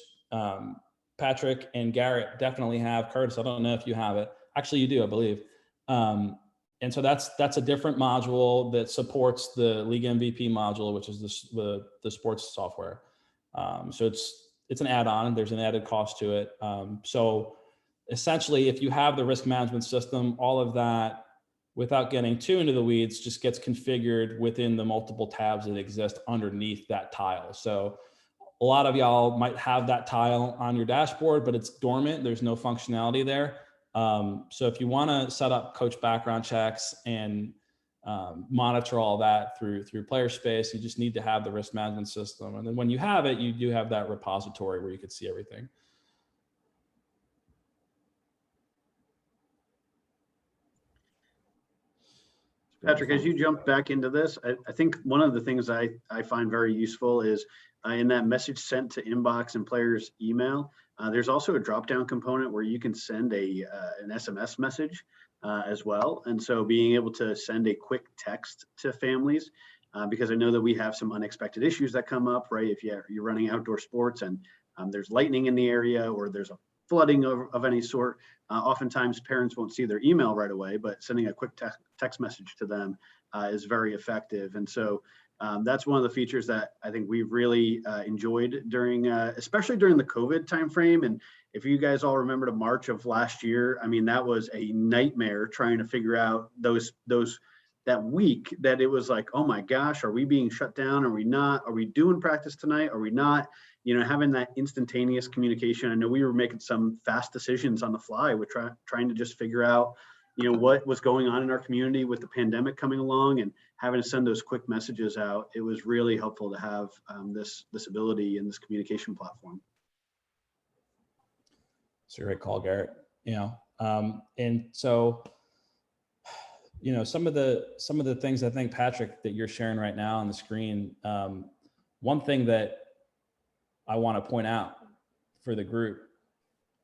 S2: Patrick and Garrett definitely have. Curtis, I don't know if you have it. Actually, you do, I believe. And so that's a different module that supports the League MVP module, which is the sports software. So it's an add-on. There's an added cost to it. So essentially, if you have the risk management system, all of that, without getting too into the weeds, just gets configured within the multiple tabs that exist underneath that tile. So a lot of y'all might have that tile on your dashboard, but it's dormant. There's no functionality there. So if you want to set up coach background checks and monitor all that through Playerspace, you just need to have the risk management system. And then when you have it, you do have that repository where you can see everything.
S5: Patrick, as you jump back into this, I think one of the things I find very useful is in that message sent to inbox and players email, there's also a drop-down component where you can send an SMS message as well. And so being able to send a quick text to families, because I know that we have some unexpected issues that come up, right? If you're running outdoor sports and there's lightning in the area or there's a flooding of any sort, oftentimes parents won't see their email right away, but sending a quick text message to them is very effective. And so that's one of the features that I think we've really enjoyed during, especially during the COVID timeframe. And if you guys all remember to March of last year, I mean, that was a nightmare trying to figure out that week that it was like, oh my gosh, are we being shut down? Are we not? Are we doing practice tonight? Are we not? You know, having that instantaneous communication. I know we were making some fast decisions on the fly with trying to just figure out, you know, what was going on in our community with the pandemic coming along and having to send those quick messages out. It was really helpful to have this ability and this communication platform.
S2: It's a great call, Garrett. You know, and so, you know, some of the things I think, Patrick, that you're sharing right now on the screen. One thing that I want to point out for the group,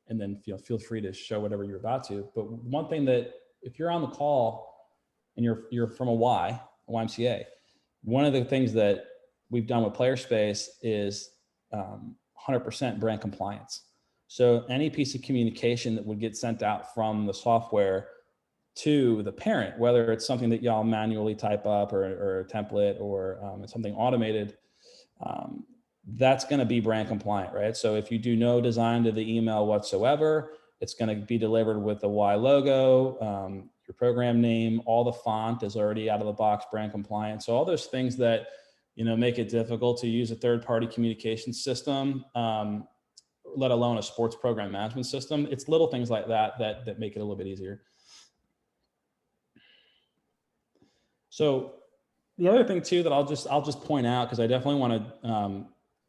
S2: and then feel free to show whatever you're about to. But one thing that, if you're on the call and you're from a YMCA, one of the things that we've done with Playerspace is 100% brand compliance. So any piece of communication that would get sent out from the software to the parent, whether it's something that y'all manually type up or a template or something automated, that's going to be brand compliant, right? So if you do no design to the email whatsoever, it's going to be delivered with the Y logo, your program name, all the font is already out of the box brand compliant. So all those things that, you know, make it difficult to use a third-party communication system, let alone a sports program management system. It's little things like that make it a little bit easier. So the other thing too that I'll just point out, because I definitely want to,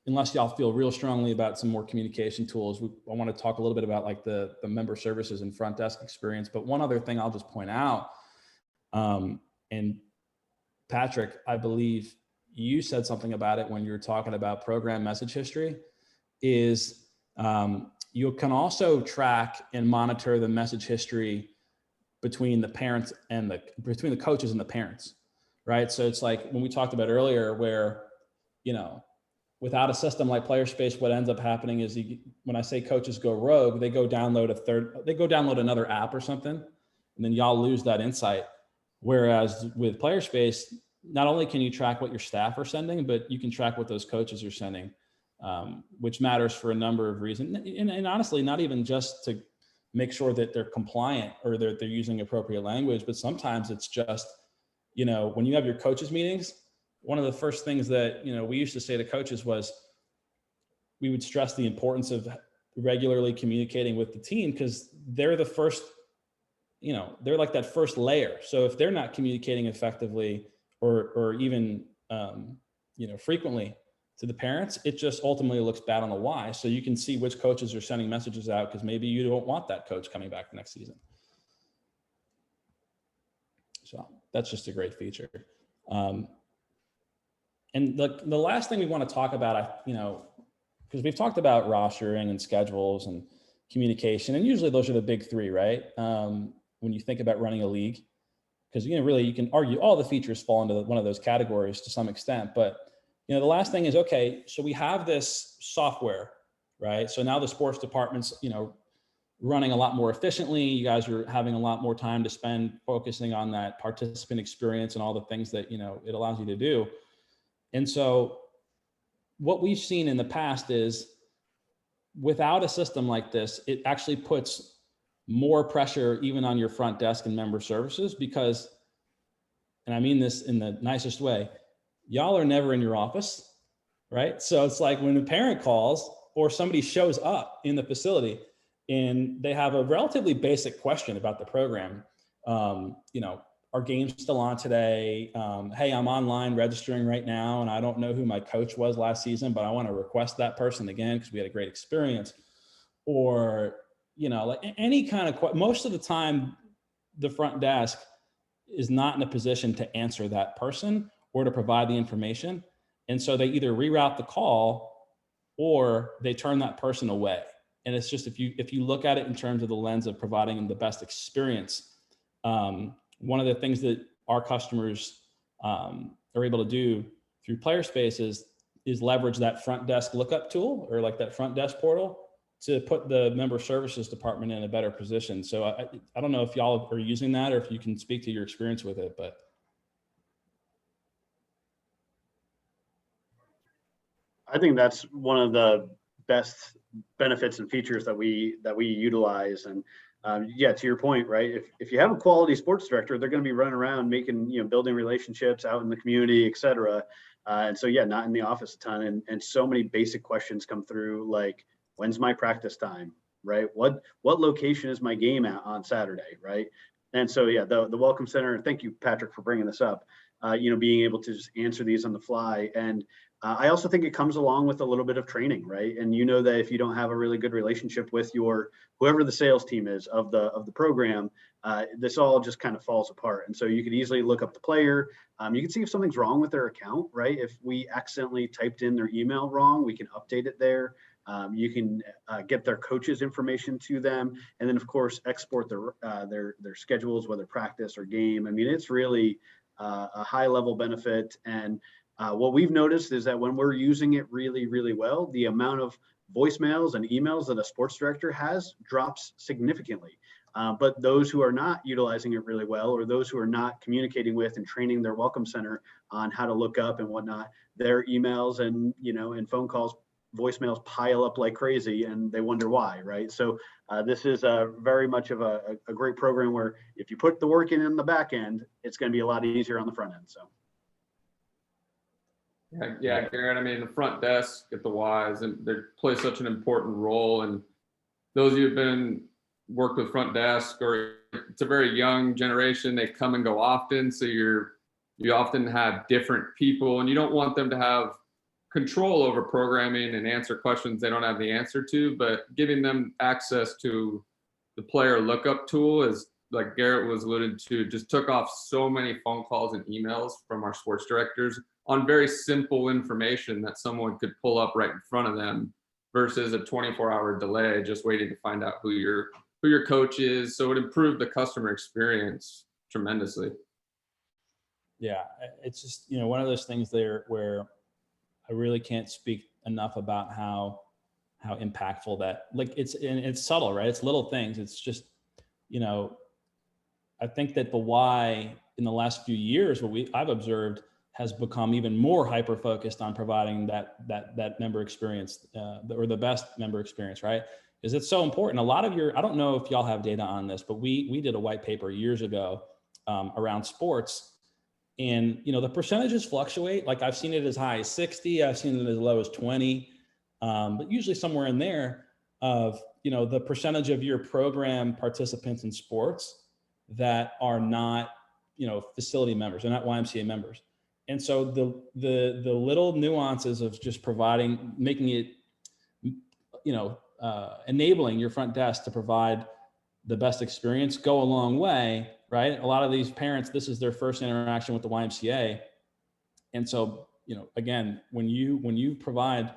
S2: unless y'all feel real strongly about some more communication tools, I want to talk a little bit about like the member services and front desk experience. But one other thing I'll just point out, and Patrick, I believe you said something about it when you were talking about program message history, is you can track and monitor the message history between the parents and between the coaches and the parents, right? So it's like when we talked about earlier where, you know, without a system like Playerspace, what ends up happening is when I say coaches go rogue, they go download another app or something, and then y'all lose that insight. Whereas with Playerspace, not only can you track what your staff are sending, but you can track what those coaches are sending, which matters for a number of reasons. And honestly, not even just to make sure that they're compliant or they're using appropriate language, but sometimes it's just, you know, when you have your coaches meetings, one of the first things that, you know, we used to say to coaches was we would stress the importance of regularly communicating with the team, because they're the first, you know, they're like that first layer. So if they're not communicating effectively or even, you know, frequently to the parents, it just ultimately looks bad on the Y. So you can see which coaches are sending messages out, because maybe you don't want that coach coming back next season. So that's just a great feature. And the last thing we want to talk about, you know, because we've talked about rostering and schedules and communication, and usually those are the big three, right? When you think about running a league, because, you know, really you can argue all the features fall into one of those categories to some extent. But, you know, the last thing is, okay, so we have this software, right? So now the sports department's, running a lot more efficiently. You guys are having a lot more time to spend focusing on that participant experience and all the things that, it allows you to do. And so what we've seen in the past is without a system like this, it actually puts more pressure even on your front desk and member services because, and I mean this in the nicest way, y'all are never in your office, right? So it's like when a parent calls or somebody shows up in the facility and they have a relatively basic question about the program, are games still on today? Hey, I'm online registering right now and I don't know who my coach was last season, but I want to request that person again because we had a great experience. Or, like any kind of, most of the time, the front desk is not in a position to answer that person or to provide the information. And so they either reroute the call or they turn that person away. And it's just, if you look at it in terms of the lens of providing them the best experience, one of the things that our customers are able to do through Playerspaces is leverage that front desk lookup tool or like that front desk portal to put the member services department in a better position. So I don't know if y'all are using that or if you can speak to your experience with it, but.
S5: I think that's one of the best benefits and features that we utilize. And yeah, to your point, right? If you have a quality sports director, they're going to be running around making, building relationships out in the community, et cetera. And so, yeah, not in the office a ton. And so many basic questions come through, like, when's my practice time, right? What location is my game at on Saturday, right? And so, yeah, the Welcome Center, and thank you, Patrick, for bringing this up, being able to just answer these on the fly. And I also think it comes along with a little bit of training, right? And that if you don't have a really good relationship with whoever the sales team is of the program, this all just kind of falls apart. And so you could easily look up the player. You can see if something's wrong with their account, right? If we accidentally typed in their email wrong, we can update it there. You can get their coach's information to them, and then of course export their schedules, whether practice or game. I mean, it's really a high level benefit. And what we've noticed is that when we're using it really, really well, the amount of voicemails and emails that a sports director has drops significantly. But those who are not utilizing it really well, or those who are not communicating with and training their Welcome Center on how to look up and whatnot, their emails and and phone calls, voicemails pile up like crazy, and they wonder why, right? So this is very much of a great program where if you put the work in the back end, it's going to be a lot easier on the front end. So.
S4: Yeah, Garrett, I mean, the front desk at the Y's, and they play such an important role. And those of you who've worked with front desk, or it's a very young generation, they come and go often. So you often have different people, and you don't want them to have control over programming and answer questions they don't have the answer to, but giving them access to the player lookup tool, is like Garrett was alluded to, just took off so many phone calls and emails from our sports directors on very simple information that someone could pull up right in front of them, versus a 24-hour delay just waiting to find out who your coach is. So it improved the customer experience tremendously.
S2: Yeah, it's just, one of those things there where I really can't speak enough about how impactful that, like, it's subtle, right? It's little things. It's just, I think that the Y in the last few years, I've observed, has become even more hyper-focused on providing that member experience, or the best member experience, right? Because it's so important. A lot of I don't know if y'all have data on this, but we did a white paper years ago around sports, and the percentages fluctuate. Like, I've seen it as high as 60, I've seen it as low as 20, but usually somewhere in there of the percentage of your program participants in sports that are not facility members, they're not YMCA members. And so the little nuances of just making it, enabling your front desk to provide the best experience go a long way, right? A lot of these parents, this is their first interaction with the YMCA. And so, again, when you provide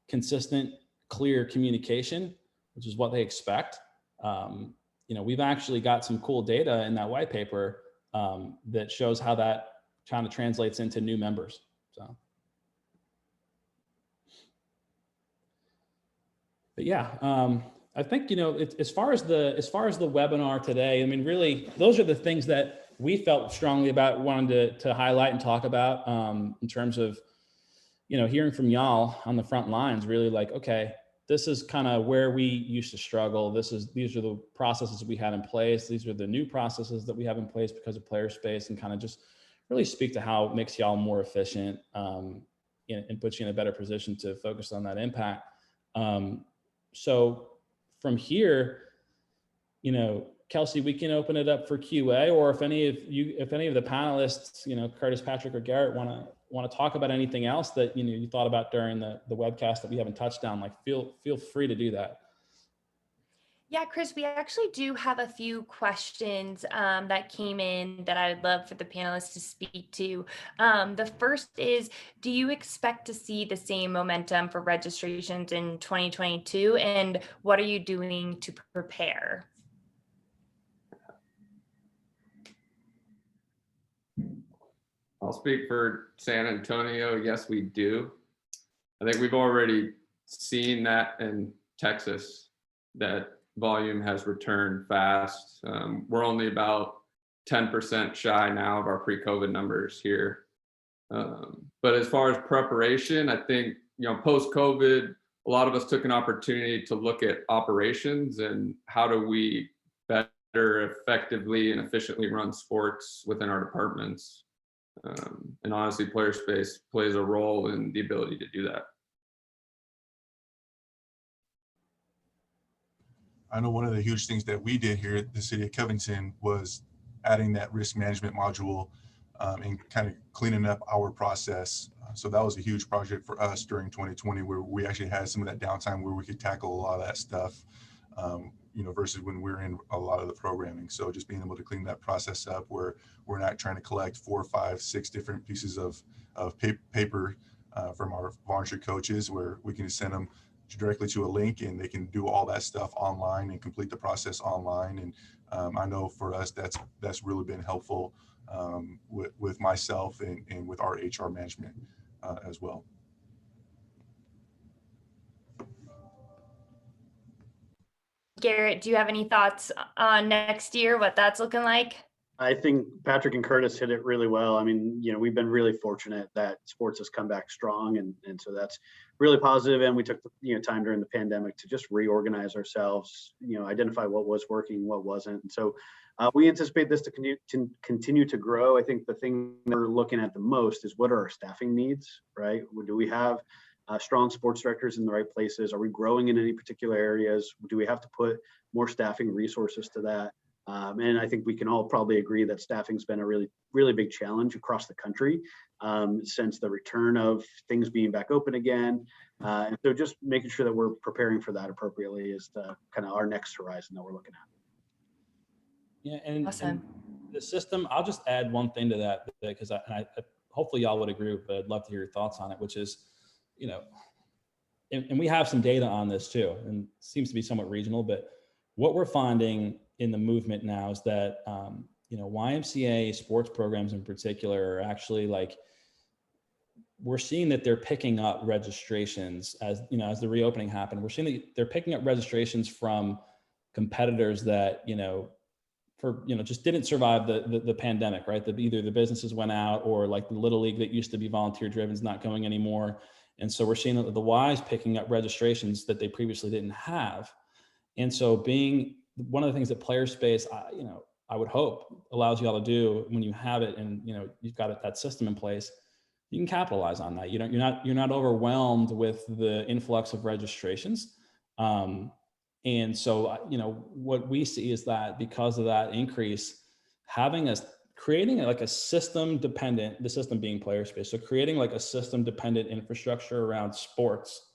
S2: consistent, clear communication, which is what they expect, we've actually got some cool data in that white paper that shows how that kind of translates into new members. So. But yeah, I think, as far as the webinar today, I mean, really, those are the things that we felt strongly about, wanted to highlight and talk about, in terms of, hearing from y'all on the front lines, really like, okay, this is kind of where we used to struggle. These are the processes we had in place. These are the new processes that we have in place because of Playerspace, and kind of just really speak to how it makes y'all more efficient, and puts you in a better position to focus on that impact. So from here, Kelsey, we can open it up for QA, or if any of the panelists, Curtis, Patrick, or Garrett want to talk about anything else that, you thought about during the webcast that we haven't touched on, like feel free to do that.
S1: Yeah, Chris, we actually do have a few questions that came in that I would love for the panelists to speak to. The first is, do you expect to see the same momentum for registrations in 2022? And what are you doing to prepare?
S4: I'll speak for San Antonio. Yes, we do. I think we've already seen that in Texas, that volume has returned fast. We're only about 10% shy now of our pre-COVID numbers here. But as far as preparation, I think, post-COVID, a lot of us took an opportunity to look at operations and how do we better effectively and efficiently run sports within our departments. And honestly, Playerspace plays a role in the ability to do that.
S3: I know one of the huge things that we did here at the city of Covington was adding that risk management module, and kind of cleaning up our process. So that was a huge project for us during 2020, where we actually had some of that downtime where we could tackle a lot of that stuff, versus when we're in a lot of the programming. So just being able to clean that process up, where we're not trying to collect 4, 5, 6 different pieces of paper from our volunteer coaches, where we can send them directly to a link and they can do all that stuff online and complete the process online. And I know for us, that's really been helpful, with myself and with our HR management as well.
S1: Garrett, do you have any thoughts on next year, what that's looking like?
S5: I think Patrick and Curtis hit it really well. I mean, we've been really fortunate that sports has come back strong, and so that's really positive. And we took the time during the pandemic to just reorganize ourselves, identify what was working, what wasn't. And so we anticipate this to continue to grow. I think the thing that we're looking at the most is, what are our staffing needs, right? Do we have strong sports directors in the right places? Are we growing in any particular areas? Do we have to put more staffing resources to that? And I think we can all probably agree that staffing's been a really, really big challenge across the country since the return of things being back open again. And so just making sure that we're preparing for that appropriately is the kind of our next horizon that we're looking at.
S2: Yeah, and,
S1: Awesome.
S2: and the system, I'll just add one thing to that, because I hopefully y'all would agree, but I'd love to hear your thoughts on it, which is, and we have some data on this too, and it seems to be somewhat regional, but what we're finding in the movement now is that, YMCA sports programs in particular are actually, like, we're seeing that they're picking up registrations as the reopening happened. We're seeing that they're picking up registrations from competitors that, just didn't survive the pandemic, right? That either the businesses went out, or like the Little League that used to be volunteer driven is not going anymore. And so we're seeing that the Y's picking up registrations that they previously didn't have. And so being one of the things that Playerspace, I would hope allows you all to do when you have it and, you've got that system in place, you can capitalize on that. You're not overwhelmed with the influx of registrations. And so, what we see is that because of that increase, creating like a system dependent, the system being Playerspace. So creating like a system dependent infrastructure around sports,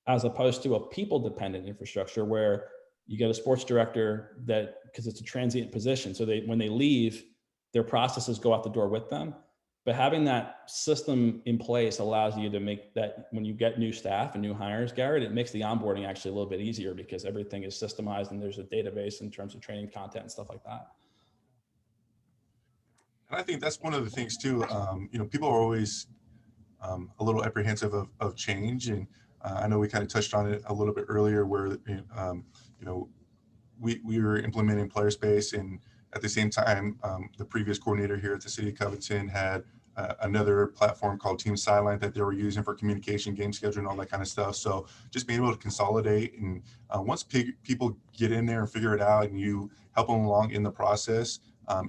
S2: as opposed to a people dependent infrastructure where you get a sports director because it's a transient position. So when they leave, their processes go out the door with them. But having that system in place allows you to make that, when you get new staff and new hires, Garrett, it makes the onboarding actually a little bit easier because everything is systemized and there's a database in terms of training content and stuff like that.
S3: And I think that's one of the things too. People are always a little apprehensive of change, and I know we kind of touched on it a little bit earlier where, we were implementing Playerspace, and at the same time, the previous coordinator here at the City of Covington had another platform called Team Sideline that they were using for communication, game scheduling, all that kind of stuff. So just being able to consolidate, and once people get in there and figure it out and you help them along in the process,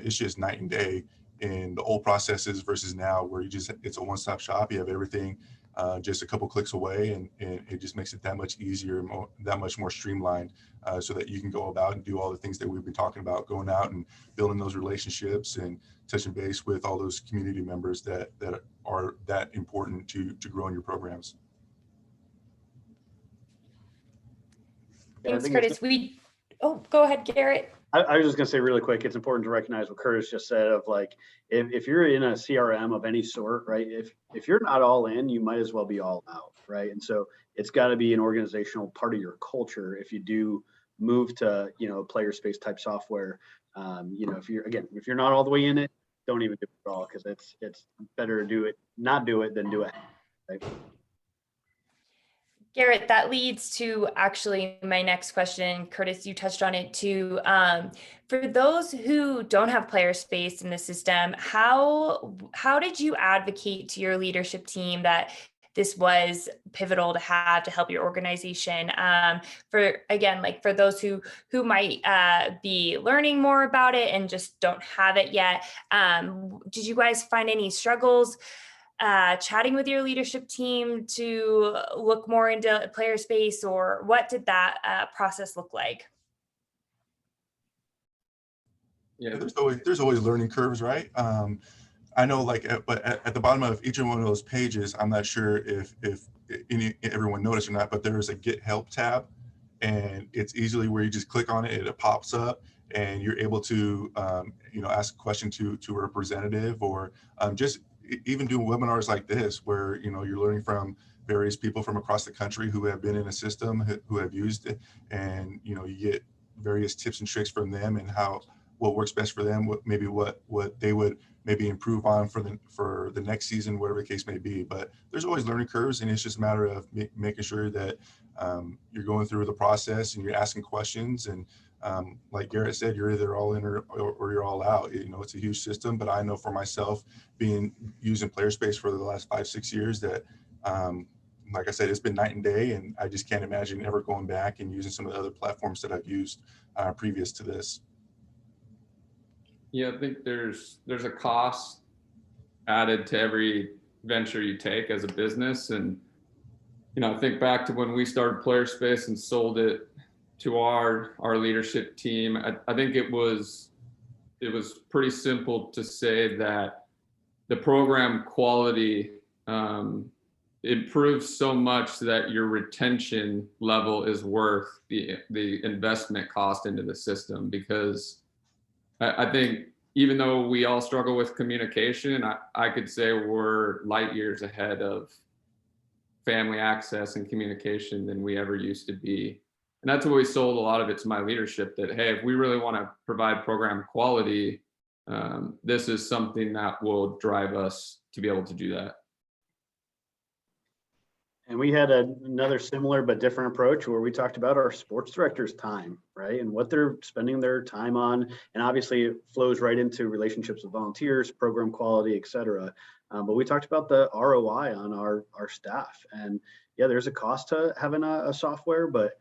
S3: it's just night and day in the old processes versus now, where it's a one-stop shop. You have everything just a couple clicks away, and it just makes it that much easier, that much more streamlined, so that you can go about and do all the things that we've been talking about, going out and building those relationships and touching base with all those community members that are that important to growing your programs.
S1: Thanks, Curtis. Go ahead, Garrett.
S5: I was just gonna say really quick, it's important to recognize what Curtis just said of like, if you're in a CRM of any sort, right? If you're not all in, you might as well be all out, right? And so it's got to be an organizational part of your culture if you do move to, Playerspace type software. If you're not all the way in it, don't even do it at all, because it's better to not do it than do it, right?
S1: Garrett, that leads to actually my next question. Curtis, you touched on it too. For those who don't have Playerspace in the system, how did you advocate to your leadership team that this was pivotal to have to help your organization? For those who might be learning more about it and just don't have it yet, did you guys find any struggles chatting with your leadership team to look more into Playerspace, or what did that process look like?
S3: Yeah, there's always learning curves, right? I know, but at the bottom of each one of those pages, I'm not sure if everyone noticed or not, but there's a Get Help tab, and it's easily where you just click on it, it pops up, and you're able to ask a question to a representative, or just even do webinars like this, where you're learning from various people from across the country who have been in a system, who have used it, and you get various tips and tricks from them, and what works best for them, what they would maybe improve on for the next season, whatever the case may be. But there's always learning curves, and it's just a matter of making sure that you're going through the process and you're asking questions. And like Garrett said, you're either all in or you're all out. It's a huge system, but I know for myself, using Playerspace for the last 5-6 years, that like I said, it's been night and day, and I just can't imagine ever going back and using some of the other platforms that I've used previous to this.
S4: Yeah, I think there's a cost added to every venture you take as a business. And, I think back to when we started Playerspace and sold it to our leadership team. I think it was pretty simple to say that the program quality improves so much that your retention level is worth the investment cost into the system. Because I think even though we all struggle with communication, I could say we're light years ahead of family access and communication than we ever used to be. And that's what we sold a lot of it to my leadership, that, hey, if we really want to provide program quality, this is something that will drive us to be able to do that.
S5: And we had another similar but different approach where we talked about our sports directors' time, right? And what they're spending their time on. And obviously it flows right into relationships with volunteers, program quality, et cetera. But we talked about the ROI on our staff. And yeah, there's a cost to having a software, but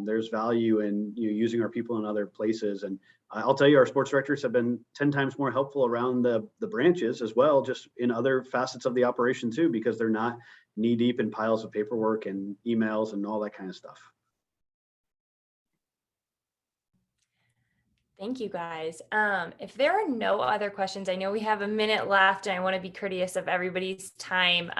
S5: there's value in using our people in other places. And I'll tell you, our sports directors have been 10 times more helpful around the branches as well, just in other facets of the operation too, because they're not knee deep in piles of paperwork and emails and all that kind of stuff.
S1: Thank you, guys. If there are no other questions, I know we have a minute left and I want to be courteous of everybody's time.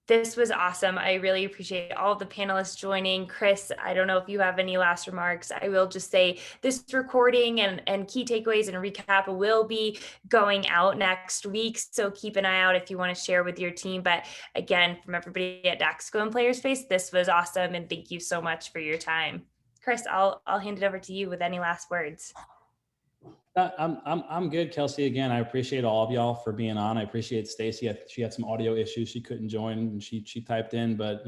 S1: This was awesome. I really appreciate all of the panelists joining. Chris, I don't know if you have any last remarks. I will just say this recording and key takeaways and recap will be going out next week. So keep an eye out if you want to share with your team. But again, from everybody at DAXCO and Playerspace, this was awesome. And thank you so much for your time. Chris, I'll hand it over to you with any last words.
S2: I'm good, Kelsey. Again, I appreciate all of y'all for being on. I appreciate Stacey. She had some audio issues. She couldn't join and she typed in, but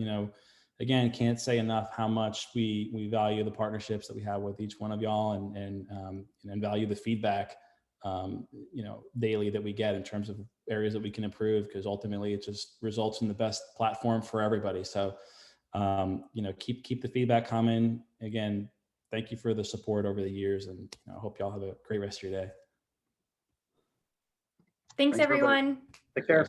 S2: again, can't say enough how much we value the partnerships that we have with each one of y'all, and value the feedback, daily that we get in terms of areas that we can improve, because ultimately it just results in the best platform for everybody. So, keep the feedback coming. Again, thank you for the support over the years, and I hope y'all have a great rest of your day.
S1: Thanks,
S5: Thanks, everybody.
S1: everyone.
S5: Take care.